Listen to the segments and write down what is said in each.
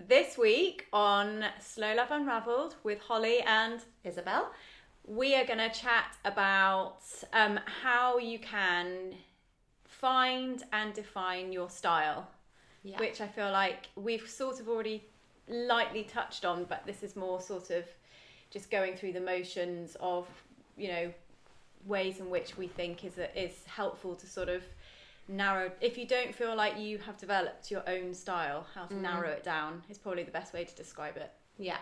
This week on Slow Love Unravelled with Holly and Isabel, we are going to chat about how you can find and define your style, which I feel like we've sort of already lightly touched on, but this is more sort of just going through the motions of, you know, ways in which we think is helpful to sort of narrow. If you don't feel like you have developed your own style, how to narrow it down is probably the best way to describe it. Yeah.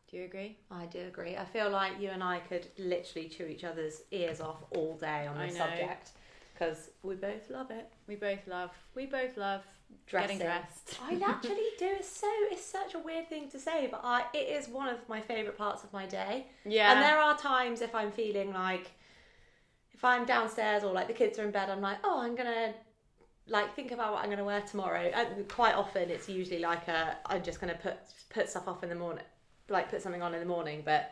Do you agree? I do agree. I feel like you and I could literally chew each other's ears off all day on this subject because we both love it. We both love Dressing. getting dressed. I actually do. It's such a weird thing to say, but it is one of my favourite parts of my day. Yeah. And there are times if I'm feeling like, if I'm downstairs or like the kids are in bed, I'm like, oh, I'm gonna like think about what I'm gonna wear tomorrow. And quite often it's usually like I'm just gonna put stuff off in the morning, like put something on in the morning. But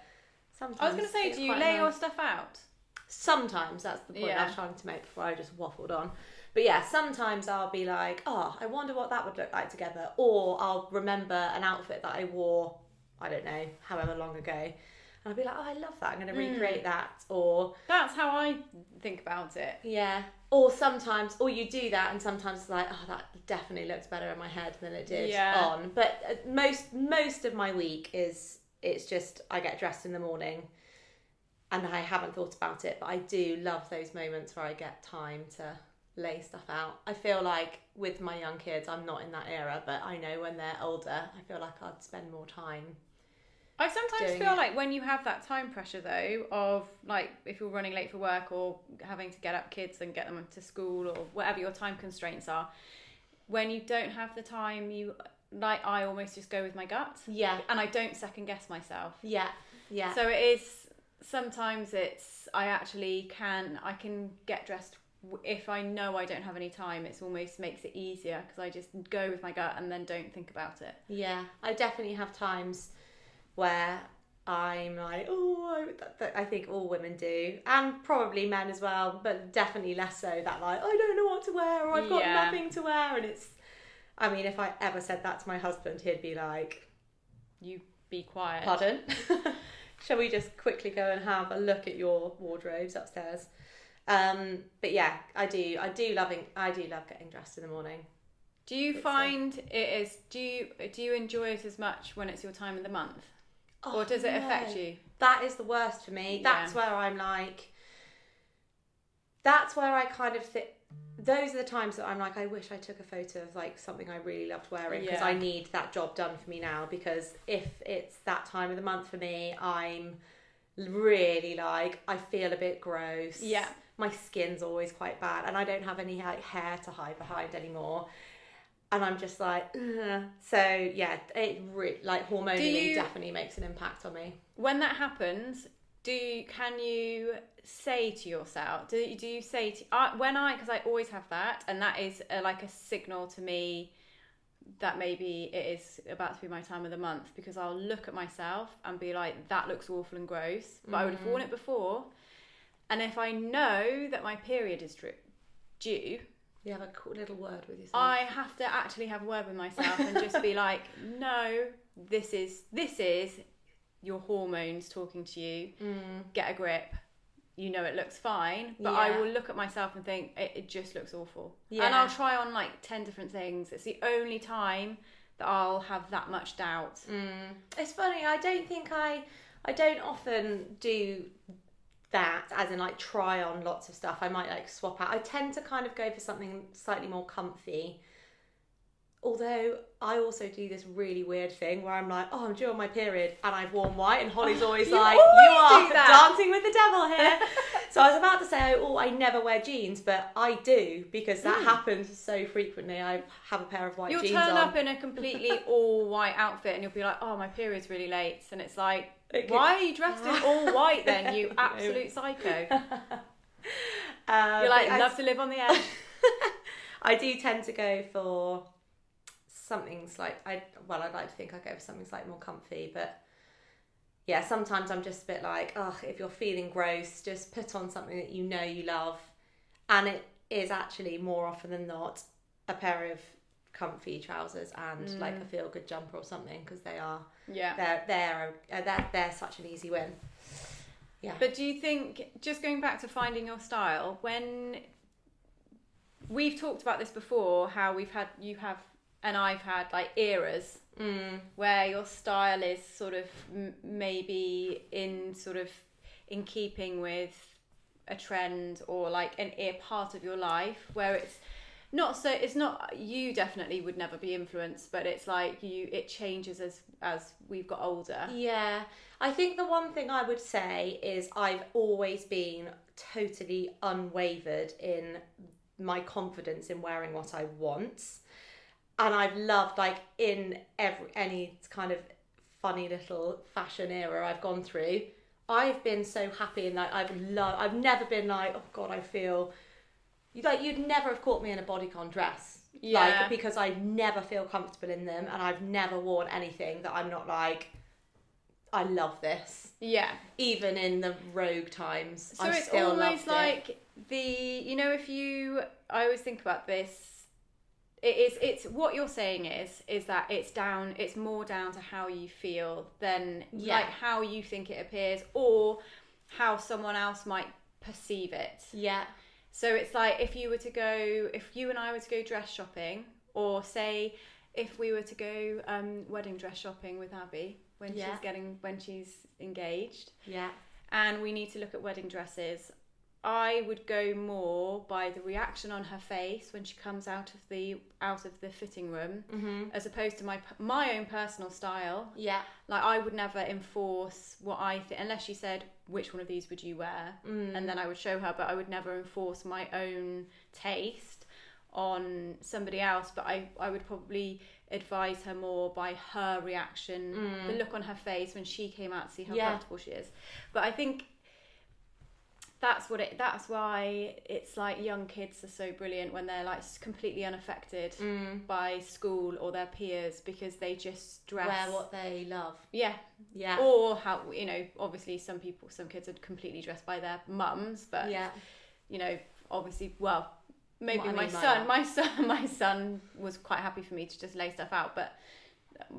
sometimes I was gonna say, do you lay your stuff out? Sometimes, that's the point I was trying to make before I just waffled on. But yeah, sometimes I'll be like, oh, I wonder what that would look like together. Or I'll remember an outfit that I wore, I don't know, however long ago. And I'll be like, oh, I love that. I'm going to recreate that. Or that's how I think about it. Yeah. Or sometimes, or you do that and sometimes it's like, oh, that definitely looks better in my head than it did on. But most of my week it's just I get dressed in the morning and I haven't thought about it. But I do love those moments where I get time to lay stuff out. I feel like with my young kids, I'm not in that era, but I know when they're older, I feel like I'd spend more time. I sometimes feel like when you have that time pressure though, of like if you're running late for work or having to get up kids and get them to school or whatever your time constraints are, when you don't have the time, I almost just go with my gut. Yeah. And I don't second guess myself. Yeah. Yeah. So it is, sometimes I can get dressed. If I know I don't have any time, it almost makes it easier because I just go with my gut and then don't think about it. Yeah, I definitely have times where I'm like, oh, I think all women do, and probably men as well, but definitely less so, that like, I don't know what to wear, or I've got nothing to wear. And it's, I mean, if I ever said that to my husband, he'd be like, you be quiet. Pardon? Shall we just quickly go and have a look at your wardrobes upstairs? But yeah, I do love getting dressed in the morning. Do you find do you enjoy it as much when it's your time of the month? Or does it affect you? That is the worst for me. That's where I'm like, that's where I kind of think, those are the times that I'm like, I wish I took a photo of like something I really loved wearing because I need that job done for me now. Because if it's that time of the month for me, I'm really like, I feel a bit gross. Yeah. My skin's always quite bad and I don't have any like hair to hide behind anymore. And I'm just like, ugh. So yeah, it like hormonally definitely makes an impact on me. When that happens, can you say to yourself, do you say to, because I always have that, and that is like a signal to me that maybe it is about to be my time of the month, because I'll look at myself and be like, that looks awful and gross, but I would have worn it before. And if I know that my period is due, you have a cool little word with yourself. I have to actually have a word with myself and just be like, no, this is your hormones talking to you. Get a grip. You know it looks fine, but I will look at myself and think it just looks awful. Yeah. And I'll try on like 10 different things. It's the only time that I'll have that much doubt. It's funny. I don't often do that, as in like try on lots of stuff. I might like swap out. I tend to kind of go for something slightly more comfy, although I also do this really weird thing where I'm like, oh, I'm due on my period and I've worn white, and Holly's always like, you are dancing with the devil here. So I was about to say, I never wear jeans, but I do, because that happens so frequently. I have a pair of white jeans on. You'll turn up in a completely all white outfit and you'll be like, oh, my period's really late, and it's like, why are you dressed in all white then, you absolute psycho? You're like, love to live on the edge. I do tend to go for something I'd like to think I go for something slightly more comfy, but yeah, sometimes I'm just a bit like, if you're feeling gross, just put on something that you know you love. And it is actually more often than not a pair of comfy trousers and like a feel good jumper or something, because they're such an easy win. Yeah. But do you think, just going back to finding your style, when we've talked about this before, how I've had like eras where your style is sort of maybe in keeping with a trend, or like a part of your life where it's not, you definitely would never be influenced, but it's like it changes as we've got older. Yeah. I think the one thing I would say is I've always been totally unwavered in my confidence in wearing what I want. And I've loved, like, in any kind of funny little fashion era I've gone through, I've been so happy in that. I've never been like, oh God, I feel like you'd never have caught me in a bodycon dress. Yeah. Like, because I never feel comfortable in them, and I've never worn anything that I'm not like, I love this. Yeah. Even in the rogue times, so I still loved it. So it's almost like I always think about this. It's what you're saying is that it's more down to how you feel than like how you think it appears, or how someone else might perceive it. Yeah. So it's like if you and I were to go dress shopping, or say if we were to go wedding dress shopping with Abby when she's engaged. Yeah. And we need to look at wedding dresses. I would go more by the reaction on her face when she comes out of the fitting room, as opposed to my own personal style. Yeah. Like, I would never enforce what I think, unless she said, which one of these would you wear? And then I would show her, but I would never enforce my own taste on somebody else. But I would probably advise her more by her reaction, the look on her face when she came out to see how comfortable she is. But I think that's why it's like young kids are so brilliant when they're like completely unaffected by school or their peers, because they just wear what they love. Yeah. Yeah. Or how, obviously some kids are completely dressed by their mums, but obviously, well, maybe my son was quite happy for me to just lay stuff out, but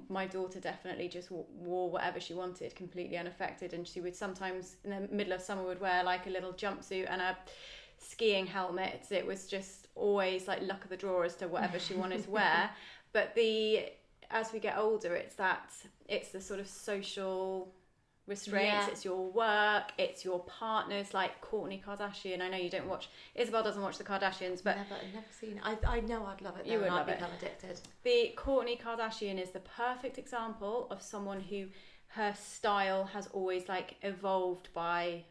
my daughter definitely just wore whatever she wanted, completely unaffected. And she would sometimes in the middle of summer would wear like a little jumpsuit and a skiing helmet. It was just always like luck of the draw as to whatever she wanted to wear. But as we get older, it's the sort of social restraints. It's your work, it's your partners, like Kourtney Kardashian. I know you don't watch, Isabel doesn't watch the Kardashians, but I've never seen it. I know I'd love it though, you would love it. Become addicted. The Kourtney Kardashian is the perfect example of someone who her style has always like evolved by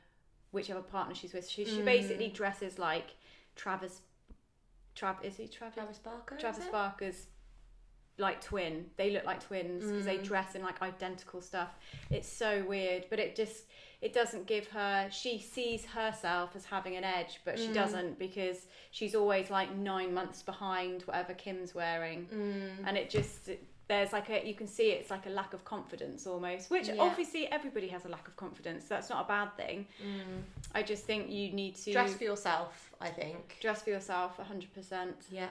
whichever partner she's with. She basically dresses like Travis Barker's like twin. They look like twins because they dress in like identical stuff. It's so weird, but it doesn't give her, she sees herself as having an edge, but she doesn't, because she's always like 9 months behind whatever Kim's wearing. And there's like you can see it's like a lack of confidence almost, which obviously everybody has a lack of confidence. That's not a bad thing. I just think you need to dress for yourself. I think dress for yourself 100%. Yeah.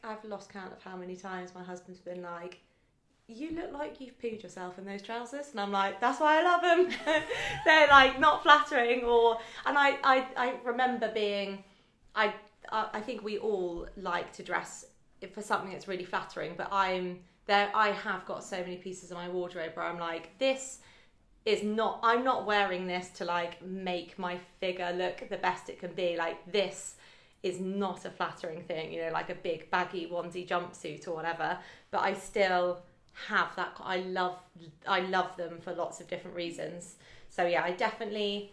I've lost count of how many times my husband's been like, you look like you've pooed yourself in those trousers, and I'm like, that's why I love them. They're like not flattering, and I remember being, I think we all like to dress for something that's really flattering, but I have got so many pieces in my wardrobe where I'm like, I'm not wearing this to like make my figure look the best it can be. Like, this is not a flattering thing, like a big baggy onesie jumpsuit or whatever, but I still have that. I love them for lots of different reasons. So yeah, I definitely,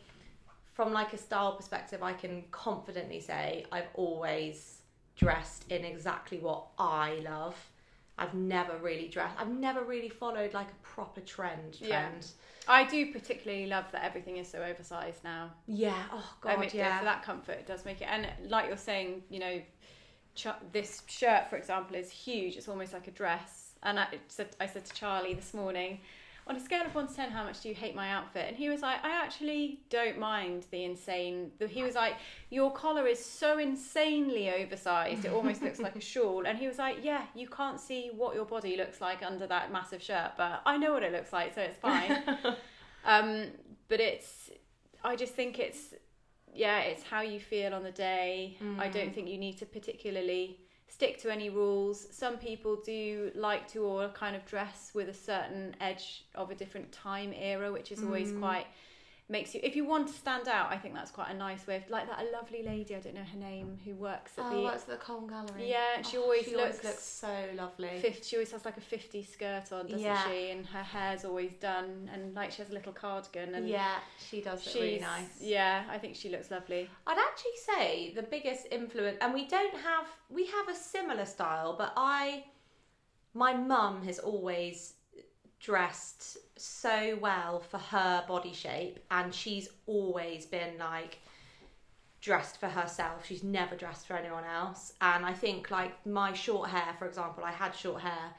from like a style perspective, I can confidently say I've always dressed in exactly what I love. I've never really followed like a proper trend. Yeah. I do particularly love that everything is so oversized now. Yeah. Oh God. For that comfort, it does make it. And like you're saying, this shirt, for example, is huge. It's almost like a dress. And I said to Charlie this morning, on a scale of 1 to 10, how much do you hate my outfit? And he was like, I actually don't mind he was like, your collar is so insanely oversized, it almost looks like a shawl. And he was like, yeah, you can't see what your body looks like under that massive shirt, but I know what it looks like, so it's fine. But I just think it's how you feel on the day. I don't think you need to particularly stick to any rules. Some people do like to or kind of dress with a certain edge of a different time era, which is always quite makes you, if you want to stand out, I think that's quite a nice way of, like that a lovely lady, I don't know her name, who works at the Colne Gallery. Yeah, she always looks so lovely. She always has like a 50s skirt on, doesn't she? And her hair's always done, and like she has a little cardigan. And she does look really nice. Yeah, I think she looks lovely. I'd actually say the biggest influence, and we have a similar style, but my mum has always dressed so well for her body shape, and she's always been like dressed for herself. She's never dressed for anyone else. And I think like my short hair, for example, I had short hair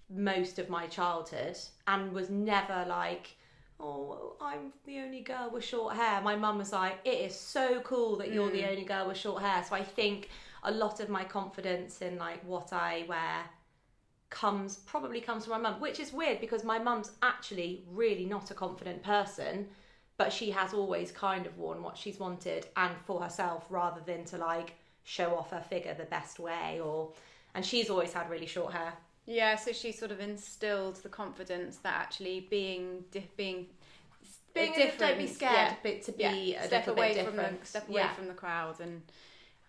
most of my childhood and was never like, oh, I'm the only girl with short hair. My mum was like, it is so cool that you're the only girl with short hair. So I think a lot of my confidence in like what I wear probably comes from my mum, which is weird because my mum's actually really not a confident person, but she has always kind of worn what she's wanted and for herself rather than to like show off her figure the best way, and she's always had really short hair. Yeah, so she sort of instilled the confidence that actually being different, don't be scared to be a little bit different. Step away from the crowd,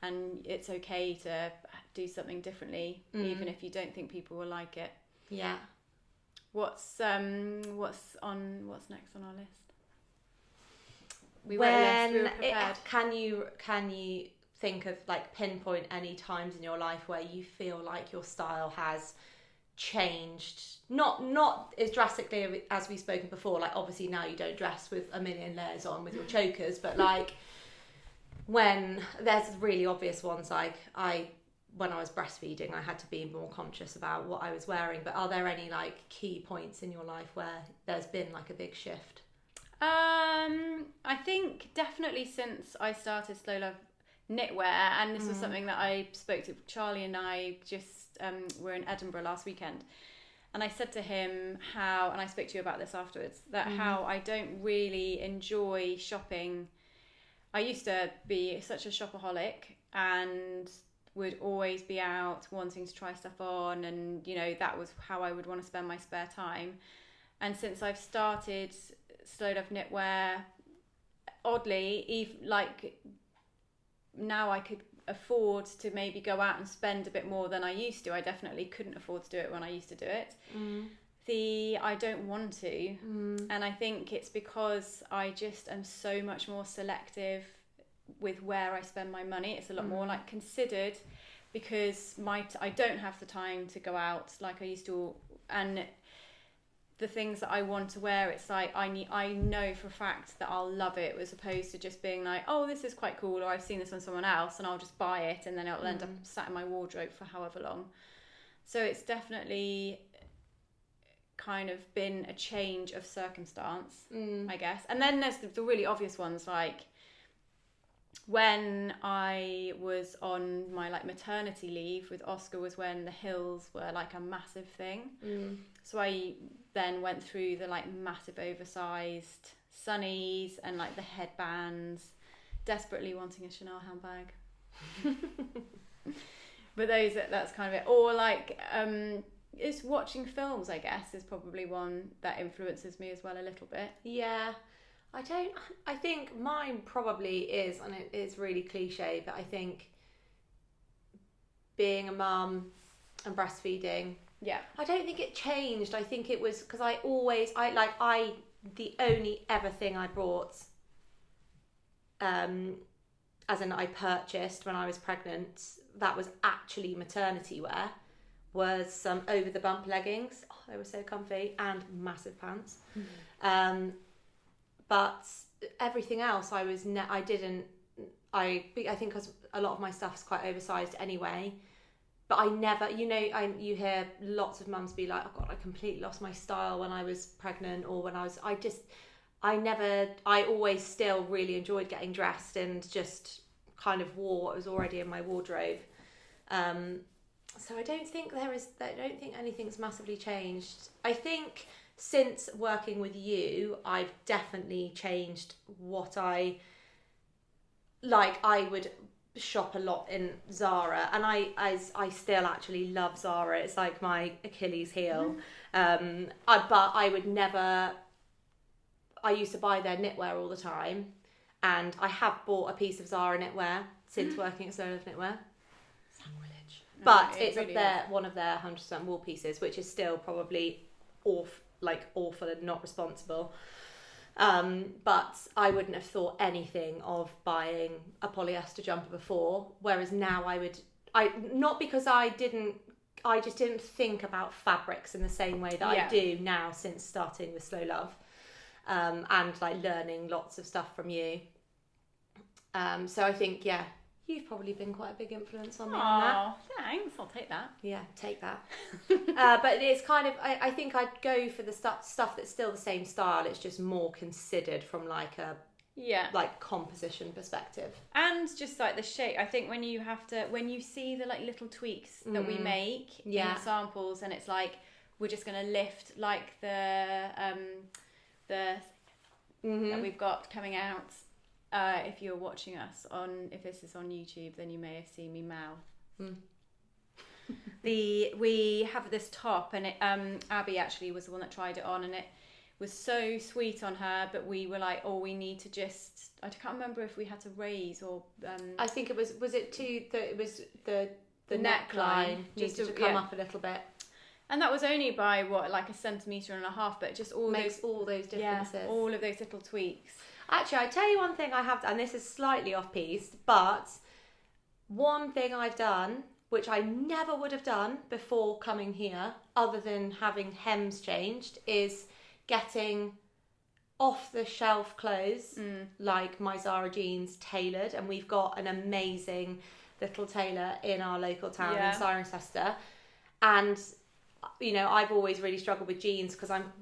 and it's okay to do something differently, even if you don't think people will like it. Yeah. What's next on our list? We were prepared. Can you think of like pinpoint any times in your life where you feel like your style has changed? Not as drastically as we've spoken before. Like obviously now you don't dress with a million layers on with your chokers, but like. When there's really obvious ones, like when I was breastfeeding, I had to be more conscious about what I was wearing. But are there any like key points in your life where there's been like a big shift? I think definitely since I started Slow Love Knitwear, and this was something that I spoke to Charlie and I just were in Edinburgh last weekend. And I said to him and I spoke to you about this afterwards, that how I don't really enjoy shopping. I used to be such a shopaholic and would always be out wanting to try stuff on, and that was how I would want to spend my spare time. And since I've started Slow Love Knitwear, oddly, now I could afford to maybe go out and spend a bit more than I used to. I definitely couldn't afford to do it when I used to do it. I don't want to, and I think it's because I just am so much more selective with where I spend my money. It's a lot more like considered, because I don't have the time to go out like I used to, and the things that I want to wear, it's like I know for a fact that I'll love it, as opposed to just being like, oh, this is quite cool, or I've seen this on someone else and I'll just buy it, and then it'll end up sat in my wardrobe for however long. So it's definitely kind of been a change of circumstance, I guess. And then there's the really obvious ones, like when I was on my like maternity leave with Oscar was when the hills were like a massive thing. So I then went through the like massive oversized sunnies and like the headbands, desperately wanting a Chanel handbag. But that's kind of it. Or like it's watching films, I guess, is probably one that influences me as well a little bit. Yeah. I think mine probably is, and it is really cliche, but I think being a mum and breastfeeding, I don't think it changed. I think it was because the only ever thing I bought, as in I purchased when I was pregnant, that was actually maternity wear, was some over the bump leggings. Oh, they were so comfy, and massive pants. But everything else, I think because a lot of my stuff's quite oversized anyway, but I never, you hear lots of mums be like, oh God, I completely lost my style when I was pregnant, or when I always still really enjoyed getting dressed and just kind of wore what was already in my wardrobe. So I don't think anything's massively changed. I think since working with you, I've definitely changed what I like. I would shop a lot in Zara, and I still actually love Zara. It's like my Achilles heel. But I would never. I used to buy their knitwear all the time, and I have bought a piece of Zara knitwear since working at Slow Love Knitwear. Sacrilege. But it's really one of their 100% wool pieces, which is still probably awful and not responsible. But I wouldn't have thought anything of buying a polyester jumper before, whereas now not because I just didn't think about fabrics in the same way that I do now since starting with Slow Love, and like learning lots of stuff from you. So I think, you've probably been quite a big influence on me on that. Oh, thanks. I'll take that. Yeah, take that. But it's kind of, I think I'd go for the stuff that's still the same style. It's just more considered from like a composition perspective. And just like the shape. I think when you see the like little tweaks that we make in the samples, and it's like, we're just going to lift like the that we've got coming out. If you're watching us if this is on YouTube, then you may have seen me mouth. We have this top, and Abby actually was the one that tried it on, and it was so sweet on her, but we were like, we need to just, I can't remember if we had to raise or I think it was the neckline needed to come up a little bit. And that was only by like 1.5 centimeters, but just all those differences. All of those little tweaks. Actually, I tell you one thing I have done, and this is slightly off-piste, but one thing I've done, which I never would have done before coming here, other than having hems changed, is getting off-the-shelf clothes, like my Zara jeans, tailored. And we've got an amazing little tailor in our local town in Cirencester. And, I've always really struggled with jeans because I'm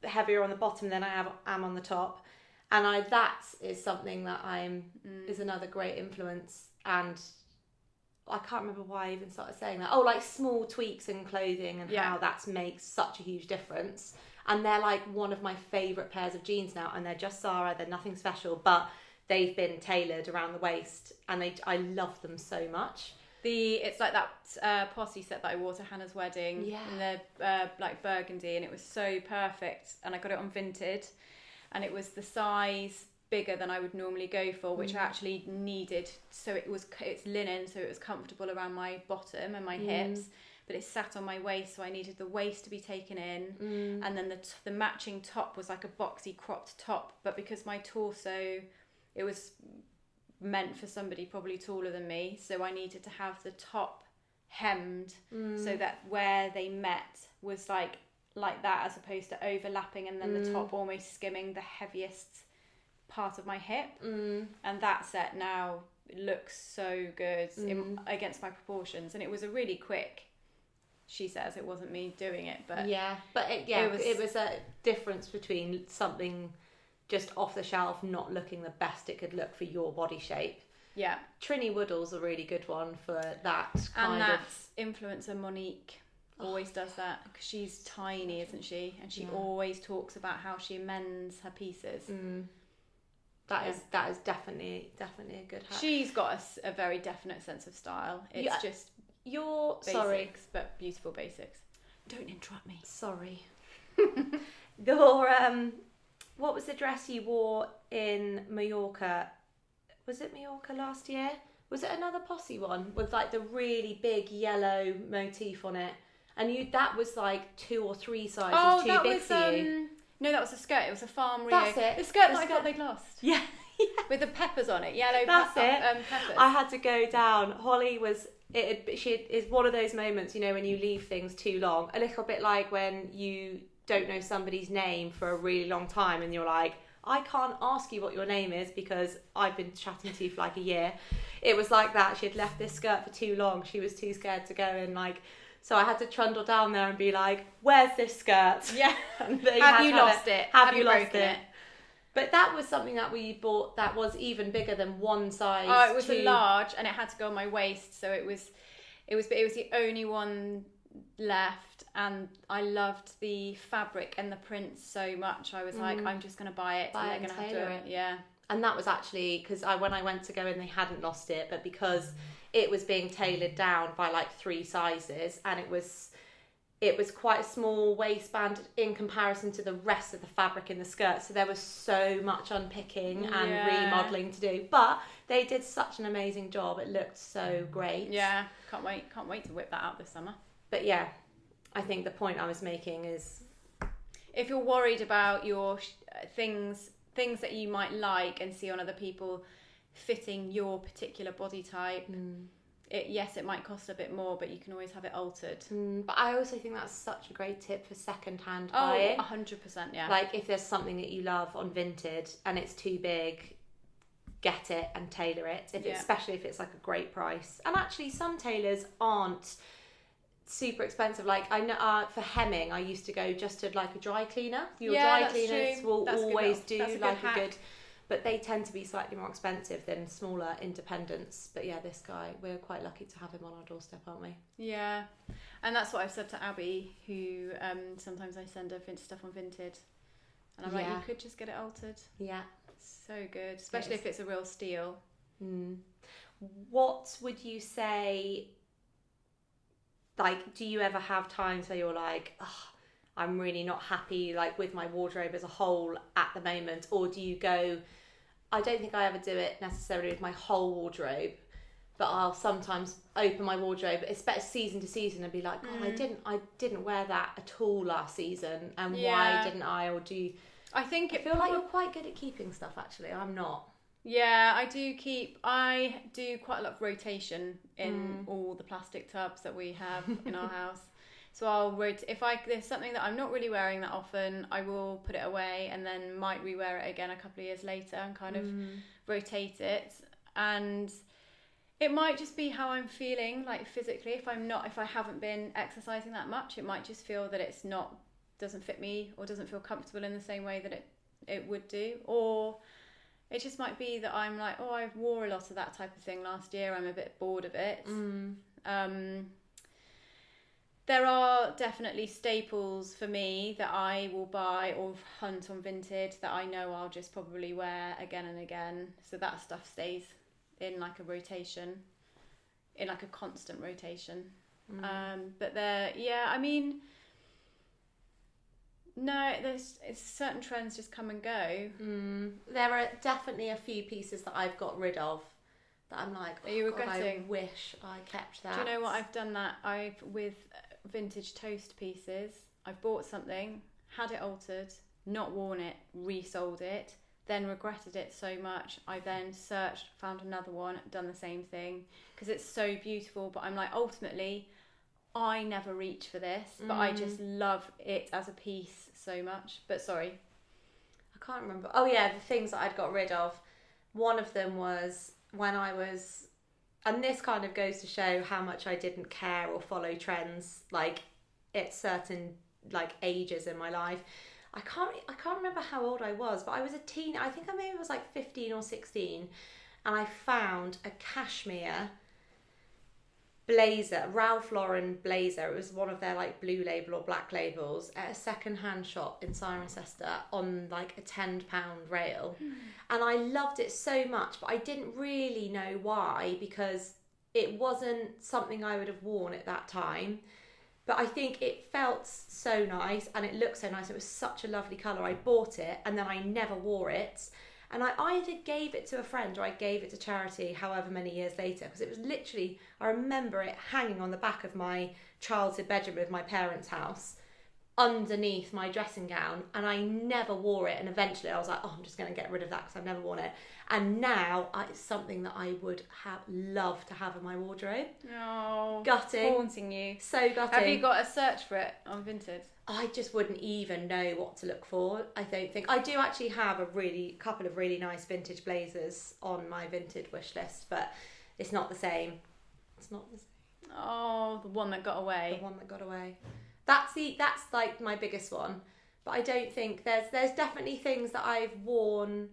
heavier on the bottom than I am on the top. And that is something that is another great influence. And I can't remember why I even started saying that. Like small tweaks in clothing and how that makes such a huge difference. And they're like one of my favourite pairs of jeans now. And they're just Zara. They're nothing special, but they've been tailored around the waist. And I love them so much. It's like that posse set that I wore to Hannah's wedding in the like burgundy. And it was so perfect. And I got it on Vinted. And it was the size bigger than I would normally go for, which I actually needed. So it's linen, so it was comfortable around my bottom and my hips, but it sat on my waist, so I needed the waist to be taken in. And then the matching top was like a boxy cropped top, but because my torso, it was meant for somebody probably taller than me, so I needed to have the top hemmed so that where they met was like that, as opposed to overlapping and then the top almost skimming the heaviest part of my hip. And that set now looks so good against my proportions, and it was a really quick, she says, it wasn't me doing it, but it was a difference between something just off the shelf not looking the best it could look for your body shape. Trinny Woodall's a really good one for that kind of. And that's influencer Monique always does that, because she's tiny, isn't she? And she always talks about how she amends her pieces. That is definitely a good hack. She's got a very definite sense of style. It's just basics, but beautiful basics. Don't interrupt me. Sorry. Your what was the dress you wore in Mallorca? Was it Mallorca last year? Was it another posse one with like the really big yellow motif on it? And that was like 2 or 3 sizes too big for you. No, that was a skirt. It was a Farm Rio. That's it. The skirt that I thought they'd lost. Yeah. With the peppers on it. Yellow peppers. Peppers. I had to go down. Holly she is one of those moments, when you leave things too long. A little bit like when you don't know somebody's name for a really long time and you're like, I can't ask you what your name is because I've been chatting to you for like a year. It was like that. She had left this skirt for too long. She was too scared to go in, like, so I had to trundle down there and be like, where's this skirt? Yeah. Have you lost it? Have you lost it? But that was something that we bought that was even bigger than one size. Oh, it was a large, and it had to go on my waist, so it was the only one left, and I loved the fabric and the print so much. I was like, I'm just going to buy it, and they're going to have to, yeah. And that was actually because when I went to go in, they hadn't lost it, but because it was being tailored down by like 3 sizes, and it was quite a small waistband in comparison to the rest of the fabric in the skirt. So there was so much unpicking and remodelling to do. But they did such an amazing job. It looked so great. Yeah, can't wait to whip that out this summer. But yeah, I think the point I was making is, if you're worried about your things that you might like and see on other people fitting your particular body type, it might cost a bit more, but you can always have it altered. But I also think that's such a great tip for second-hand buying. 100%, yeah. Like, if there's something that you love on Vinted and it's too big, get it and tailor it, especially if it's like a great price. And actually, some tailors aren't super expensive. Like, I know for hemming, I used to go just to like a dry cleaner. Dry cleaners will always do like a good... But they tend to be slightly more expensive than smaller independents. But yeah, this guy, we're quite lucky to have him on our doorstep, aren't we? Yeah. And that's what I've said to Abby, who sometimes I send her stuff on Vinted. And I'm like, you could just get it altered. Yeah. So good. Especially if it's a real steal. What would you say, like, do you ever have times where you're like, I'm really not happy like with my wardrobe as a whole at the moment? Or do you go... I don't think I ever do it necessarily with my whole wardrobe, but I'll sometimes open my wardrobe, especially season to season, and be like, God, I didn't wear that at all last season, and why didn't I? Or do you... I feel like you're quite good at keeping stuff, actually. I'm not. Yeah, I do quite a lot of rotation in all the plastic tubs that we have in our house. So I'll if there's something that I'm not really wearing that often, I will put it away and then might rewear it again a couple of years later and kind of rotate it. And it might just be how I'm feeling, like physically. If I haven't been exercising that much, it might just feel that doesn't fit me or doesn't feel comfortable in the same way that it would do. Or it just might be that I'm like, I wore a lot of that type of thing last year. I'm a bit bored of it. There are definitely staples for me that I will buy or hunt on Vinted that I know I'll just probably wear again and again. So that stuff stays in like a rotation, in like a constant rotation. But there's certain trends just come and go. There are definitely a few pieces that I've got rid of that I'm like, are you regretting? I wish I kept that. Do you know what I've done that? With vintage toast pieces, I've bought something, had it altered, not worn it, resold it, then regretted it so much. I then searched, found another one, done the same thing because it's so beautiful. But I'm like, ultimately, I never reach for this, but I just love it as a piece so much. But sorry, I can't remember. Oh yeah, the things that I'd got rid of. One of them was when I was, and this kind of goes to show how much I didn't care or follow trends like at certain like ages in my life. I can't remember how old I was, but I was a teen. I think I maybe was like 15 or 16, and I found a cashmere blazer, Ralph Lauren blazer. It was one of their like blue label or black labels at a second-hand shop in Cirencester on like a £10 rail. And I loved it so much, but I didn't really know why, because it wasn't something I would have worn at that time. But I think it felt so nice and it looked so nice. It was such a lovely colour. I bought it and then I never wore it. And I either gave it to a friend or I gave it to charity however many years later, because it was literally, I remember it hanging on the back of my childhood bedroom of my parents' house. underneath my dressing gown, and I never wore it, and eventually I was like, oh, I'm just going to get rid of that because I've never worn it. And now it's something that I would love to have in my wardrobe. Oh, gutting. Haunting you. So gutting. Have you got a search for it on Vinted? I just wouldn't even know what to look for. I don't think. I do actually have a couple of really nice vintage blazers on my Vinted wish list, but it's not the same. It's not the same. Oh, the one that got away. The one that got away. That's like my biggest one. But I don't think there's definitely things that I've worn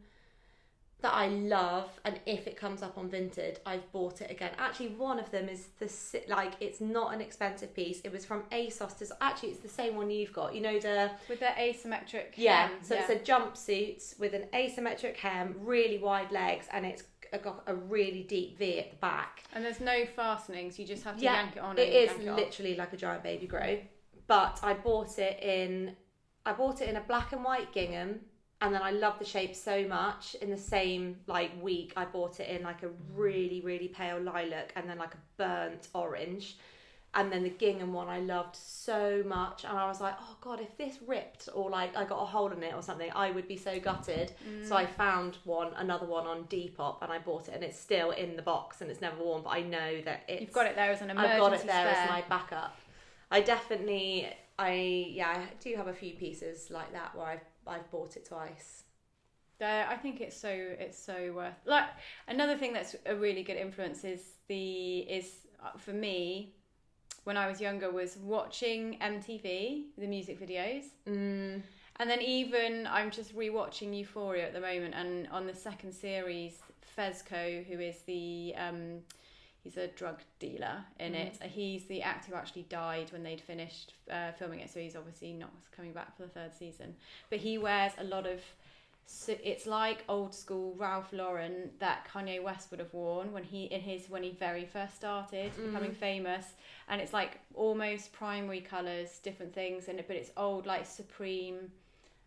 that I love, and if it comes up on Vinted, I've bought it again. Actually, one of them is it's not an expensive piece. It was from ASOS. Actually, it's the same one you've got. You know, with the asymmetric hem. Yeah. So it's a jumpsuit with an asymmetric hem, really wide legs, and it's got a really deep V at the back. And there's no fastenings. You just have to yank it on. It is literally like a giant baby grow. But I bought it in a black and white gingham. And then I love the shape so much. In the same week, I bought it in like a really, really pale lilac and then like a burnt orange. And then the gingham one I loved so much. And I was like, oh God, if this ripped or I got a hole in it or something, I would be so gutted. So I found another one on Depop, and I bought it, and it's still in the box and it's never worn. But I know that you've got it there as an emergency I've got it there spare. as my backup. I do have a few pieces like that where I've bought it twice. I think it's so worth. Another thing that's a really good influence is for me, when I was younger, was watching MTV, the music videos. And then even I'm just rewatching Euphoria at the moment, and on the second series, Fezco, who is he's a drug dealer in it. He's the actor who actually died when they'd finished filming it, so he's obviously not coming back for the third season. But he wears a lot of, it's like old school Ralph Lauren that Kanye West would have worn when he very first started becoming famous, and it's like almost primary colours, different things in it, but it's old like Supreme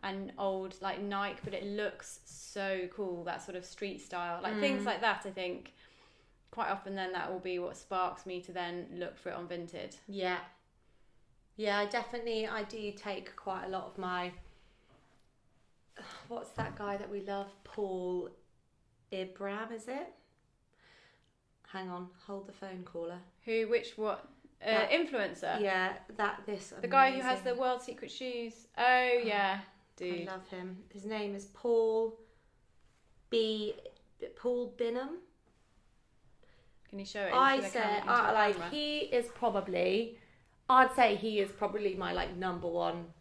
and old like Nike, but it looks so cool, that sort of street style, things like that. I think quite often then that will be what sparks me to then look for it on Vinted. Yeah, I do take quite a lot of my, what's that guy that we love, Paul Ibram, is it? Hang on, hold the phone, caller. Influencer? Yeah, the guy who has the World Secret shoes. Oh yeah, dude, I love him. His name is Paul Bingham. Can you show it? I'd say he is probably my number one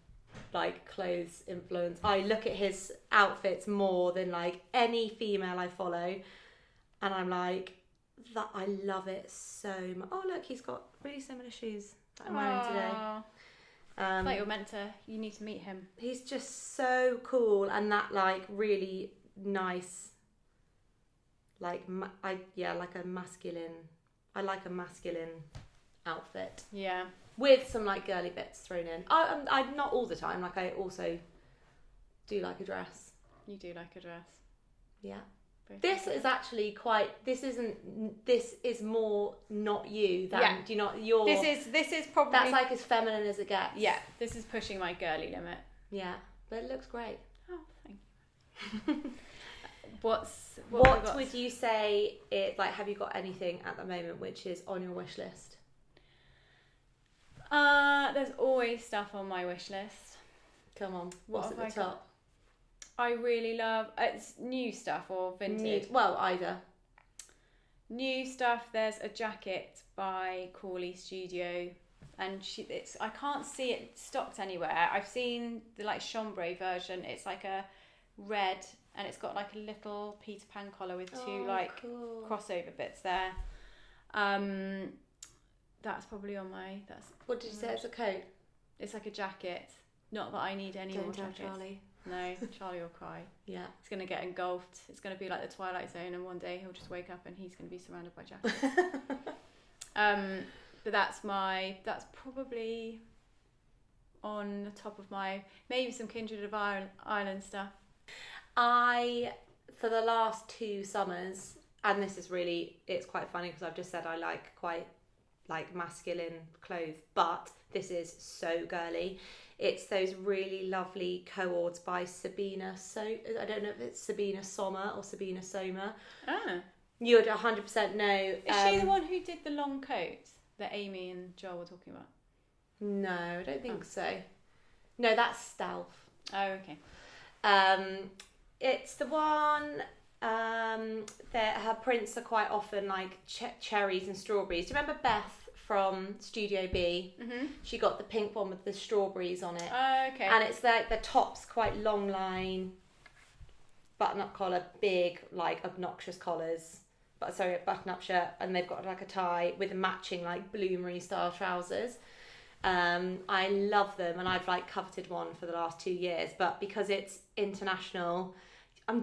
clothes influence. I look at his outfits more than any female I follow, and I'm like, that I love it so much. Oh look, he's got really similar shoes that I'm wearing today. I thought you need to meet him. He's just so cool, and that really nice. I like a masculine outfit. Yeah. With some girly bits thrown in. I not all the time. I also do like a dress. You do like a dress. Yeah. This is more not you than do you not your. This is probably, that's as feminine as it gets. Yeah. This is pushing my girly limit. Yeah, but it looks great. Oh, thank you. What would you say have you got anything at the moment which is on your wish list? There's always stuff on my wish list. Come on, what's at the top? I really love it's new stuff or vintage. Either. New stuff. There's a jacket by Corley Studio, and I can't see it stocked anywhere. I've seen the chambray version. It's like a red, and it's got a little Peter Pan collar with two cool crossover bits there. That's probably on my. What did you say? It's a coat. It's like a jacket. Not that I need any more jackets. Charlie. No, Charlie will cry. Yeah. He's going to get engulfed. It's going to be like the Twilight Zone, and one day he'll just wake up and he's going to be surrounded by jackets. But that's probably on the top of my, maybe some Kindred of Ireland stuff. For the last 2 summers, and this is really, it's quite funny because I've just said I like quite like masculine clothes, but this is so girly. It's those really lovely cords by Sabina. So I don't know if it's Sabina Sommer or Sabina Soma. Oh. You would 100% know. Is she the one who did the long coat that Amy and Joel were talking about? No, I don't think so. No, that's Stealth. Oh, okay. It's the one that her prints are quite often like cherries and strawberries. Do you remember Beth from Studio B? Mm-hmm. She got the pink one with the strawberries on it. Oh, okay. And it's like the top's quite long line, button-up collar, big, like obnoxious collars. But sorry, a button-up shirt, and they've got like a tie with matching like bloomery style trousers. I love them, and I've like coveted one for the last 2 years. But because it's international,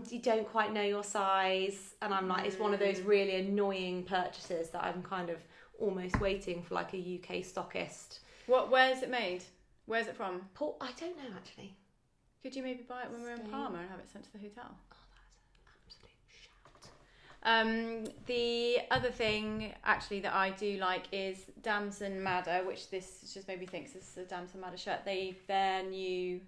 you don't quite know your size, and I'm like, it's one of those really annoying purchases that I'm kind of almost waiting for like a UK stockist. Where's it made? Where's it from? I don't know actually. Could you maybe buy it when we're in Palma and have it sent to the hotel? Oh, that's an absolute shout. The other thing actually that I do like is Damson Madder, which this just made me think this is a Damson Madder shirt. Their new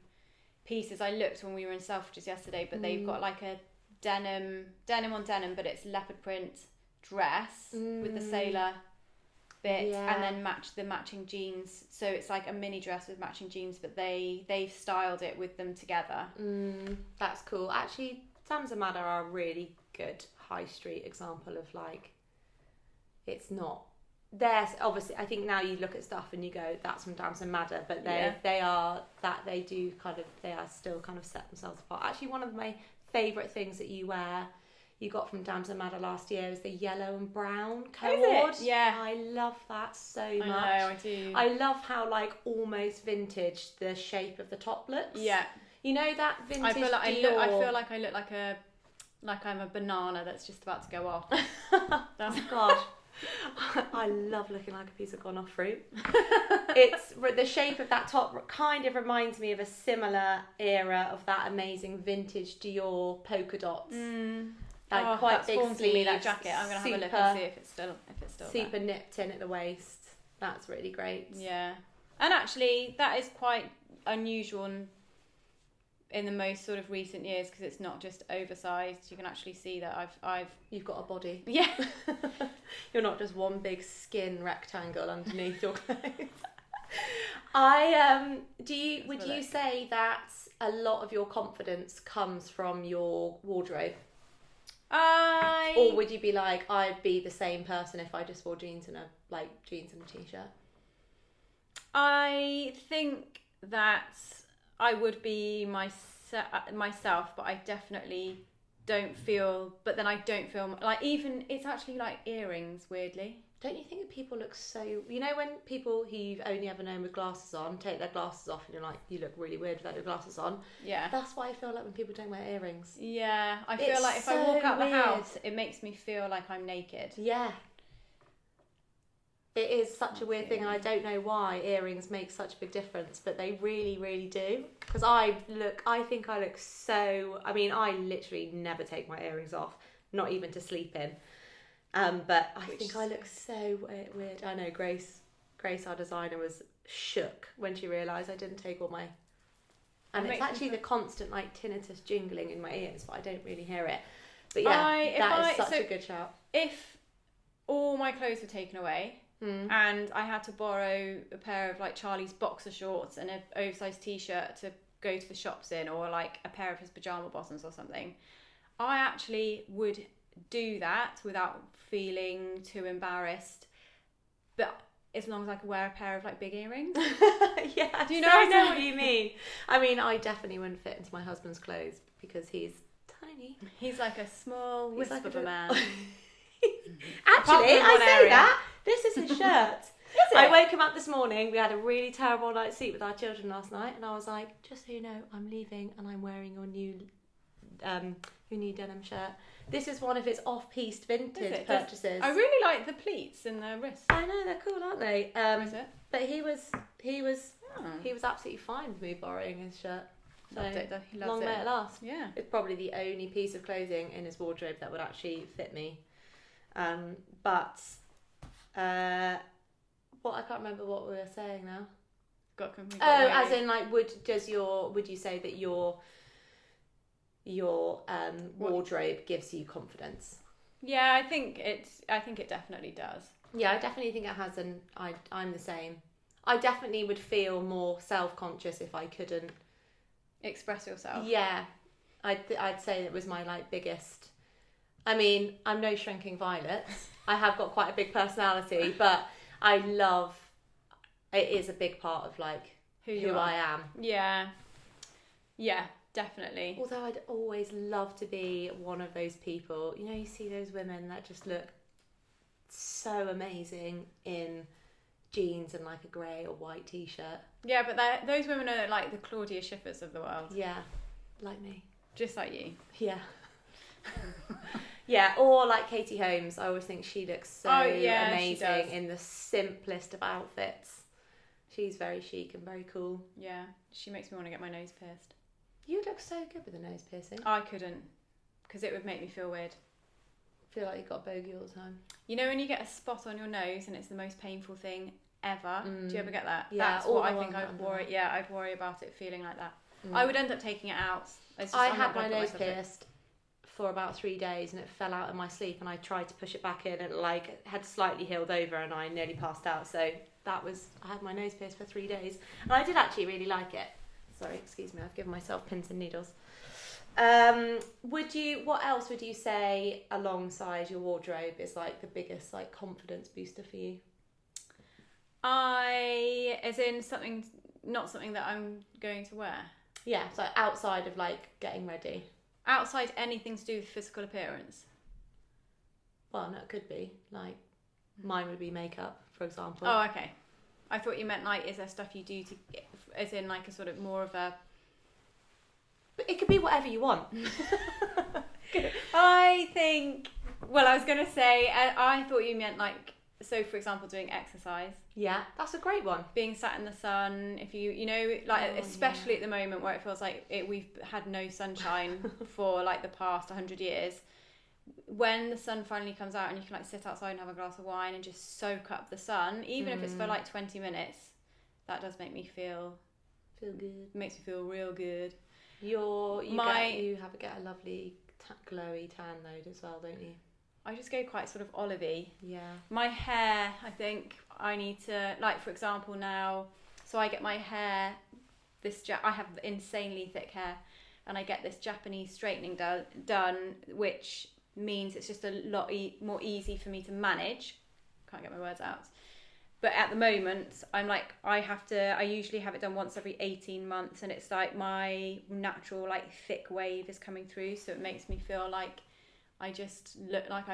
pieces. I looked when we were in Selfridges yesterday, but they've got like a denim on denim, but it's leopard print dress with the sailor bit, and then the matching jeans. So it's like a mini dress with matching jeans, but they've styled it with them together. That's cool. Actually, Damson Madder are a really good high street example of like, it's not. There's obviously, I think now you look at stuff and you go, that's from Damson Madder, but they are still kind of set themselves apart. Actually, one of my favourite things that you got from Damson Madder last year is the yellow and brown cord. Yeah. I love that so much. I know, I do. I love how like almost vintage the shape of the top looks. Yeah. You know that vintage I feel like Dior. I feel like I look like I'm a banana that's just about to go off. Oh gosh. I love looking like a piece of gone off fruit. It's the shape of that top kind of reminds me of a similar era of that amazing vintage Dior polka dots. Like quite big sleeves. Me that jacket. I'm gonna have a look and see if it's still super there. nipped in at the waist. That's really great. Yeah, and actually that is quite unusual in the most sort of recent years because it's not just oversized. You can actually see that You've got a body. Yeah. You're not just one big skin rectangle underneath your clothes. Would you say that a lot of your confidence comes from your wardrobe? Or would you be like, I'd be the same person if I just wore jeans and a t-shirt? I think that I would be myself, but I definitely don't feel. But then I don't feel like even it's actually like earrings. Weirdly, don't you think that people look so? You know when people who you've only ever known with glasses on take their glasses off and you're like, you look really weird without your glasses on. Yeah, that's why I feel like when people don't wear earrings. Yeah, I feel like if I walk out the house, it makes me feel like I'm naked. Yeah. It is such a weird thing, and I don't know why earrings make such a big difference, but they really, really do. Because I think I look so. I mean, I literally never take my earrings off, not even to sleep in. But I think I look so weird. I know Grace, our designer, was shook when she realised I didn't take all my. And it's actually the constant like tinnitus jingling in my ears, but I don't really hear it. But yeah, that is such a good shout. If all my clothes were taken away. And I had to borrow a pair of like Charlie's boxer shorts and an oversized t-shirt to go to the shops in, or like a pair of his pajama bottoms or something, I actually would do that without feeling too embarrassed, but as long as I could wear a pair of like big earrings. Yeah, do you know? I know what you mean. I mean, I definitely wouldn't fit into my husband's clothes because he's tiny. He's like a small wisp of a man. Actually, I say that. This is his shirt. I woke him up this morning. We had a really terrible night's sleep with our children last night, and I was like, "Just so you know, I'm leaving, and I'm wearing your new denim shirt." This is one of his off-piste vintage purchases. I really like the pleats in the wrist. I know, they're cool, aren't they? Is it? But he was absolutely fine with me borrowing his shirt. So he loves long may it last. Yeah, it's probably the only piece of clothing in his wardrobe that would actually fit me. But What? I can't remember what we were saying now. Got completely. Oh, as in like, would you say that your wardrobe gives you confidence? Yeah, I think it definitely does. Yeah, I definitely think it has, and I'm the same. I definitely would feel more self-conscious if I couldn't express yourself. Yeah, I'd say it was my like biggest. I mean, I'm no shrinking violets. I have got quite a big personality, but I love. It is a big part of like who I am. Yeah, yeah, definitely. Although I'd always love to be one of those people. You know, you see those women that just look so amazing in jeans and like a grey or white t-shirt. Yeah, but those women are like the Claudia Schiffers of the world. Yeah, like me. Just like you. Yeah. Yeah, or like Katie Holmes. I always think she looks so amazing in the simplest of outfits. She's very chic and very cool. Yeah, she makes me want to get my nose pierced. You look so good with a nose piercing. I couldn't, because it would make me feel weird. Feel like you've got a bogey all the time. You know when you get a spot on your nose and it's the most painful thing ever? Do you ever get that? Yeah, that's what I think I'd worry. Yeah, I'd worry about it feeling like that. I would end up taking it out. I had my nose pierced for about 3 days and it fell out in my sleep, and I tried to push it back in and like had slightly healed over and I nearly passed out. So I had my nose pierced for 3 days and I did actually really like it. Sorry, excuse me, I've given myself pins and needles. What else would you say alongside your wardrobe is like the biggest like confidence booster for you? As in not something that I'm going to wear. Yeah, so outside of like getting ready. Outside anything to do with physical appearance. Well, no, it could be. Like, mine would be makeup, for example. Oh, okay. I thought you meant like, is there stuff you do as in like a sort of more of a... But it could be whatever you want. I was going to say, I thought you meant like, so for example, doing exercise. Yeah, that's a great one. Being sat in the sun, if you know, like especially at the moment where it feels like we've had no sunshine for like the past 100 years. When the sun finally comes out and you can like sit outside and have a glass of wine and just soak up the sun, even if it's for like 20 minutes, that does make me feel good. Makes me feel real good. You get a lovely glowy tan though as well, don't you? I just go quite sort of olivey. Yeah. My hair, I think I need to, like for example now, so I get my hair, I have insanely thick hair, and I get this Japanese straightening done, which means it's just a lot more easy for me to manage. Can't get my words out. But at the moment, I'm like, I usually have it done once every 18 months, and it's like my natural like thick wave is coming through, so it makes me feel like I just look like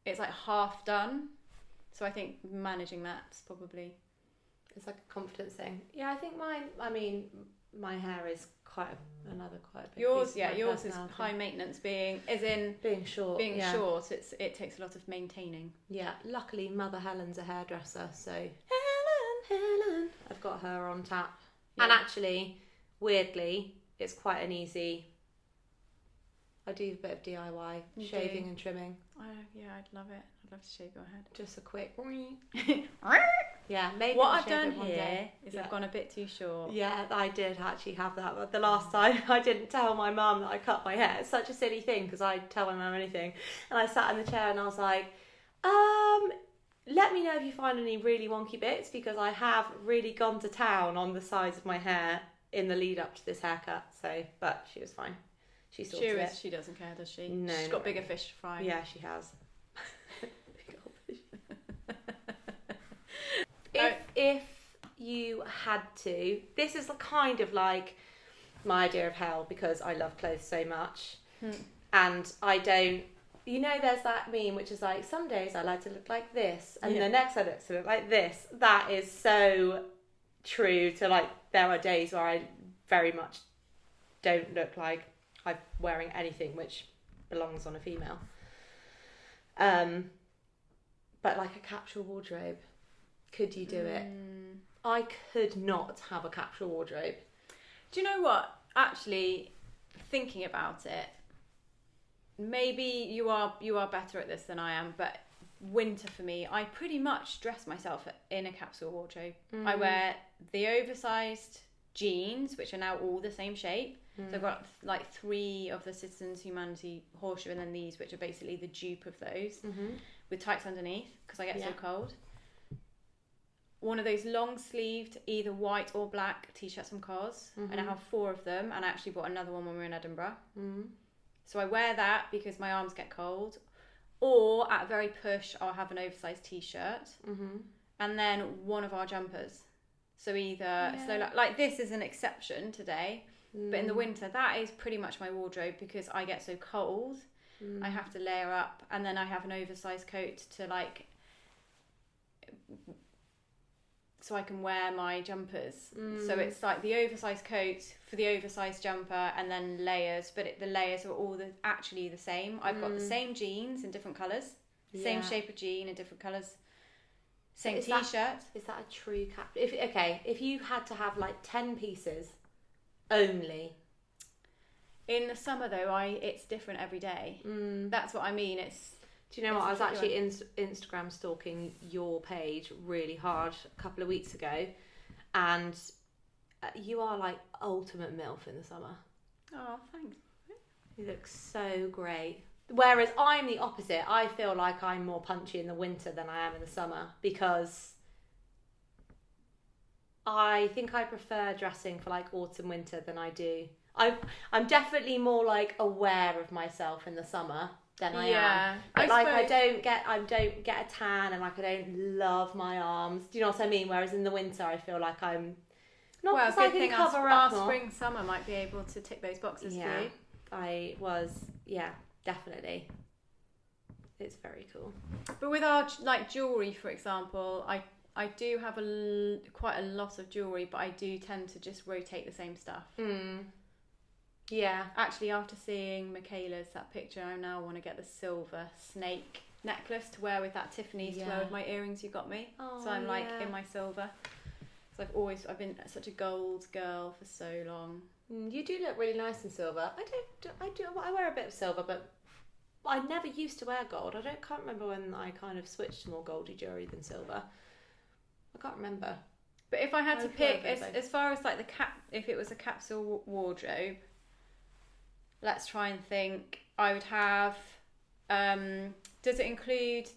it's like half done. So I think managing that's probably... It's like a confidence thing. Yeah, I think my hair is quite a big yours is high maintenance, being short. Short, it takes a lot of maintaining. Yeah, luckily Mother Helen's a hairdresser, so Helen, I've got her on tap. Yeah. And actually, weirdly, it's quite an easy... I do a bit of DIY, shaving and trimming. I'd love it. I'd love to shave your head. Just a quick... Yeah, maybe what I've done here is I've gone a bit too short. Yeah, I did actually have that. But the last time I didn't tell my mum that I cut my hair. It's such a silly thing because I tell my mum anything. And I sat in the chair and I was like, let me know if you find any really wonky bits, because I have really gone to town on the sides of my hair in the lead up to this haircut. So, but she was fine. She sorted it. She doesn't care, does she? No, she's got bigger fish to fry. Yeah, she has. Big old fish. If you had to, this is kind of like my idea of hell, because I love clothes so much, and I don't. You know, there's that meme which is like, some days I like to look like this, and the next I like to look like this. That is so true to like. There are days where I very much don't look like I'm wearing anything which belongs on a female. But like a capsule wardrobe, could you do it? I could not have a capsule wardrobe. Do you know what? Actually, thinking about it, maybe you are better at this than I am, but winter for me, I pretty much dress myself in a capsule wardrobe. I wear the oversized jeans, which are now all the same shape. So I've got like 3 of the Citizens Humanity horseshoe, and then these, which are basically the dupe of those, with tights underneath because I get so cold. One of those long sleeved, either white or black t-shirts from COS, and I have 4 of them, and I actually bought another one when we were in Edinburgh. So I wear that because my arms get cold, or at a very push, I'll have an oversized t-shirt, and then one of our jumpers. So either a slow, like this is an exception today, but in the winter, that is pretty much my wardrobe because I get so cold. I have to layer up, and then I have an oversized coat to like, so I can wear my jumpers. So it's like the oversized coat for the oversized jumper, and then layers, but the layers are all actually the same. I've got the same jeans in different colours, same shape of jean in different colours, same t-shirt. Is that a true cap? If you had to have like 10 pieces only. In the summer though, it's different every day. That's what I mean. Do you know what? I was actually Instagram stalking your page really hard a couple of weeks ago, and you are like ultimate MILF in the summer. Oh, thanks. You look so great. Whereas I'm the opposite. I feel like I'm more punchy in the winter than I am in the summer because I think I prefer dressing for like autumn, winter than I do. I'm definitely more like aware of myself in the summer than I am. But I don't get a tan, and like I don't love my arms. Do you know what I mean? Whereas in the winter, I feel like I'm not. Well, good thing our more. spring summer might be able to tick those boxes for you. I was, definitely. It's very cool. But with our like jewelry, for example, I do have quite a lot of jewelry, but I do tend to just rotate the same stuff. Yeah. Actually, after seeing Michaela's that picture, I now want to get the silver snake necklace to wear with that Tiffany's to wear with my earrings you got me. So I'm like in my silver. So I've been such a gold girl for so long. You do look really nice in silver. I wear a bit of silver, but I never used to wear gold. Can't remember when I kind of switched to more goldy jewelry than silver. I can't remember. But if I had to pick, as far as like if it was a capsule wardrobe, let's try and think. I would have. Does it include?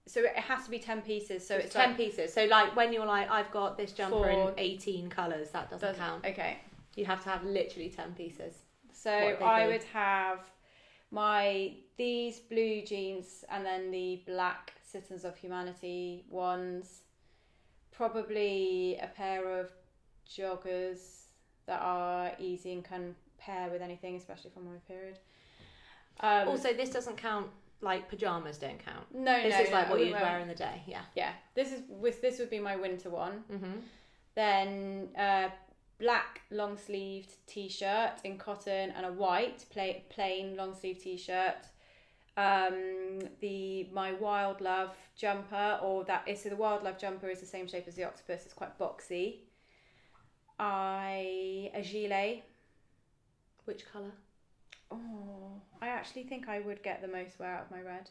So it has to be 10 pieces. So it's 10 pieces. So like when you're like, I've got this jumper in 18 colours, that doesn't count. Okay. You have to have literally 10 pieces. So I would have these blue jeans, and then the black Citizens of Humanity ones. Probably a pair of joggers that are easy and can pair with anything, especially if I'm on my period. Also, this doesn't count. Like pajamas don't count. This is like what you'd wear in the day. Yeah. This would be my winter one. Then black long sleeved t-shirt in cotton, and a white plain long sleeve t-shirt. My Wild Love jumper, the Wild Love jumper is the same shape as the octopus. It's quite boxy. A gilet. Which colour? Oh, I actually think I would get the most wear out of my red.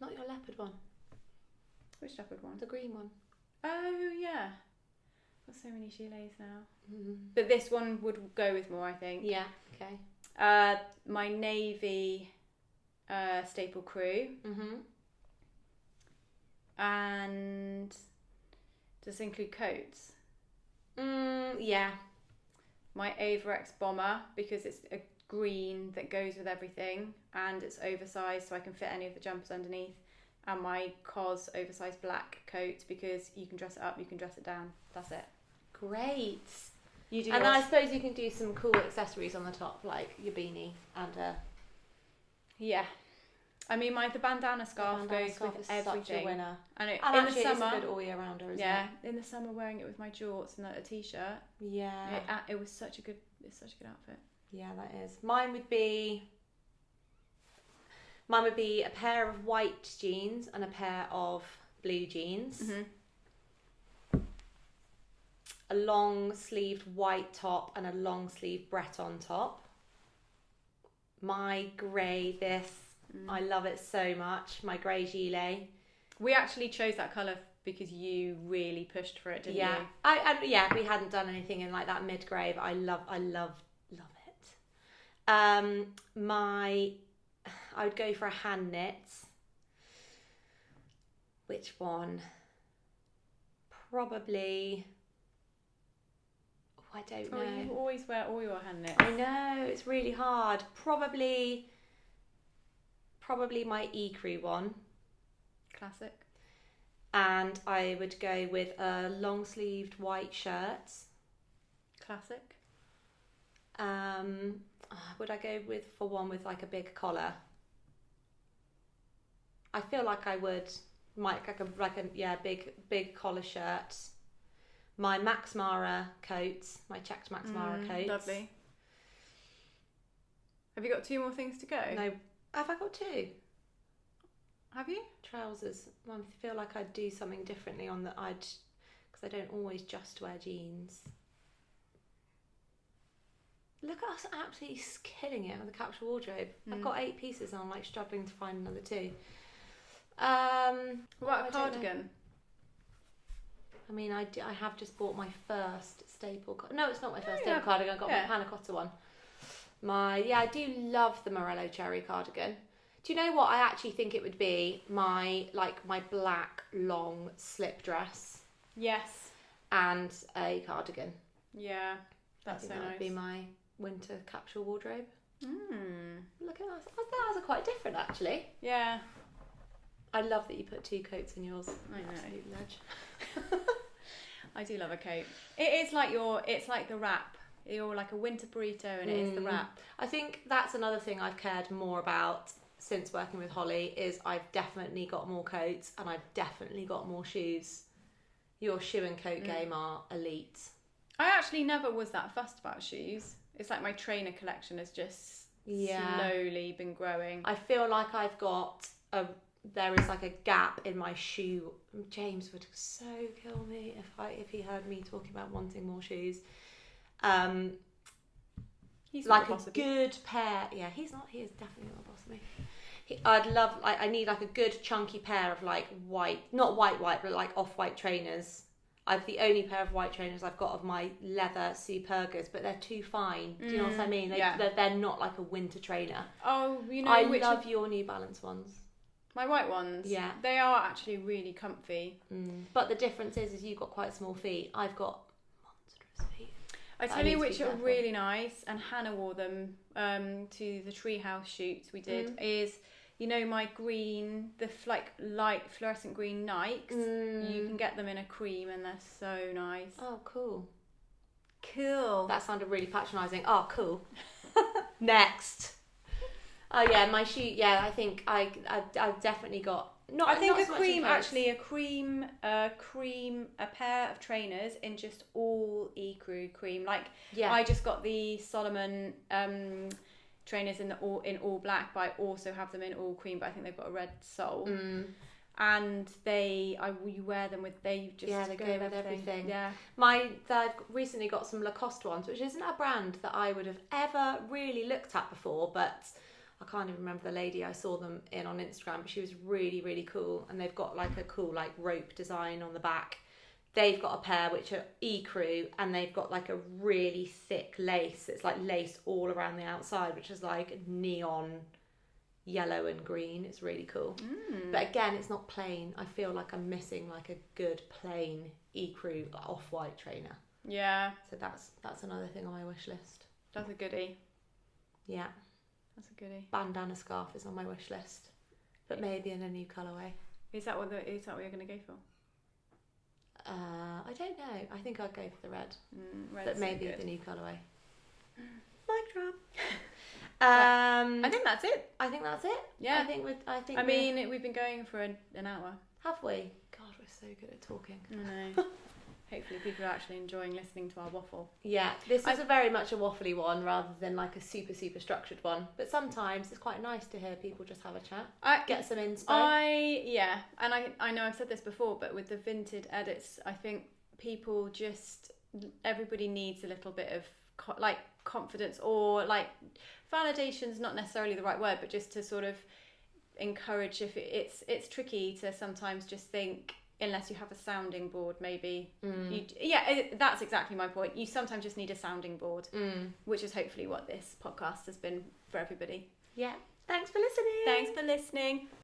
Not your leopard one. Which leopard one? The green one. Oh, yeah. Got so many gilets now. But this one would go with more, I think. Yeah, okay. My navy staple crew. And does this include coats? Yeah. My Overx bomber, because it's a green that goes with everything, and it's oversized so I can fit any of the jumpers underneath, and my COS oversized black coat because you can dress it up, you can dress it down. That's it. Great. You do. And I suppose you can do some cool accessories on the top, like your beanie and yeah. I mean, the bandana scarf goes with everything. Such a winner. And in the summer, it's a good all year rounder, isn't it? Yeah, in the summer, wearing it with my jorts and a t-shirt. Yeah. It was such a good outfit. Yeah, that is. Mine would be a pair of white jeans and a pair of blue jeans. A long sleeved white top and a long sleeve Breton top. My grey I love it so much. My grey gilet. We actually chose that colour because you really pushed for it, didn't you? Yeah, we hadn't done anything in like that mid grey, but I love it. I would go for a hand knit. Which one? Probably. Oh, I don't know. You always wear all your hand knits. I know, it's really hard. Probably my ecru one. Classic. And I would go with a long sleeved white shirt. Classic. Would I go for one with like a big collar? I feel like I would. Big collar shirt. My Max Mara coats, my checked Max Mara coats. Lovely. Have you got 2 more things to go? No, have I got 2? Have you? Trousers. I feel like I'd do something differently because I don't always just wear jeans. Look at us absolutely killing it with the capsule wardrobe. I've got 8 pieces and I'm like struggling to find another 2. What about a cardigan? I mean, I have just bought my first staple. No, it's not my first staple cardigan. I got my panna cotta one. I do love the Morello cherry cardigan. Do you know what? I actually think it would be my black long slip dress. Yes. And a cardigan. Yeah, that's so nice. That would be my winter capsule wardrobe. Look at that. That was quite different, actually. Yeah. I love that you put 2 coats in yours. I know. Absolute ledge. I do love a coat. It's like the wrap. You're like a winter burrito and it is the wrap. I think that's another thing I've cared more about since working with Holly is I've definitely got more coats and I've definitely got more shoes. Your shoe and coat game are elite. I actually never was that fussed about shoes. It's like my trainer collection has just slowly been growing. I feel like I've got there is like a gap in my shoe. James would so kill me if he heard me talking about wanting more shoes. He's like a good pair. Yeah, he is definitely not a boss of me. I need like a good chunky pair of like white, not white, but like off-white trainers. The only pair of white trainers I've got of my leather Supergas, but they're too fine. Do you know what I mean? They're not like a winter trainer. Oh, you know, I love your New Balance ones. My white ones? Yeah. They are actually really comfy. But the difference is you've got quite small feet. I've got monstrous feet. I tell you which are really nice, and Hannah wore them to the treehouse shoots we did, is, you know, my green, the light fluorescent green Nikes. You can get them in a cream and they're so nice. Oh, cool. Cool. That sounded really patronising. Oh, cool. Next. Oh yeah, my shoe. Yeah, I think I've definitely got. I think a pair of trainers in just all ecru cream. I just got the Solomon trainers in all black, but I also have them in all cream. But I think they've got a red sole. And you wear them with they go with everything. Yeah. I've recently got some Lacoste ones, which isn't a brand that I would have ever really looked at before, but I can't even remember the lady I saw them in on Instagram, but she was really, really cool. And they've got like a cool like rope design on the back. They've got a pair which are ecru, and they've got like a really thick lace. It's like lace all around the outside, which is like neon yellow and green. It's really cool. But again, it's not plain. I feel like I'm missing like a good plain ecru off-white trainer. Yeah. So that's another thing on my wish list. That's a goodie. Yeah. That's a goodie. Bandana scarf is on my wish list, but maybe in a new colourway. Is that what you're going to go for? I don't know. I think I'd go for the red, but maybe the new colourway. Mic drop. I think that's it. I think that's it. Yeah. I mean, we've been going for an hour. Have we? God, we're so good at talking. I know. Hopefully people are actually enjoying listening to our waffle. Yeah, this is a very much a waffly one rather than like a super, super structured one. But sometimes it's quite nice to hear people just have a chat. Get some inspo. And I know I've said this before, but with the vintage edits, I think everybody needs a little bit of confidence, or like validation's not necessarily the right word, but just to sort of encourage, if it's tricky to sometimes just think, unless you have a sounding board, maybe. That's exactly my point. You sometimes just need a sounding board, which is hopefully what this podcast has been for everybody. Yeah. Thanks for listening. Thanks for listening.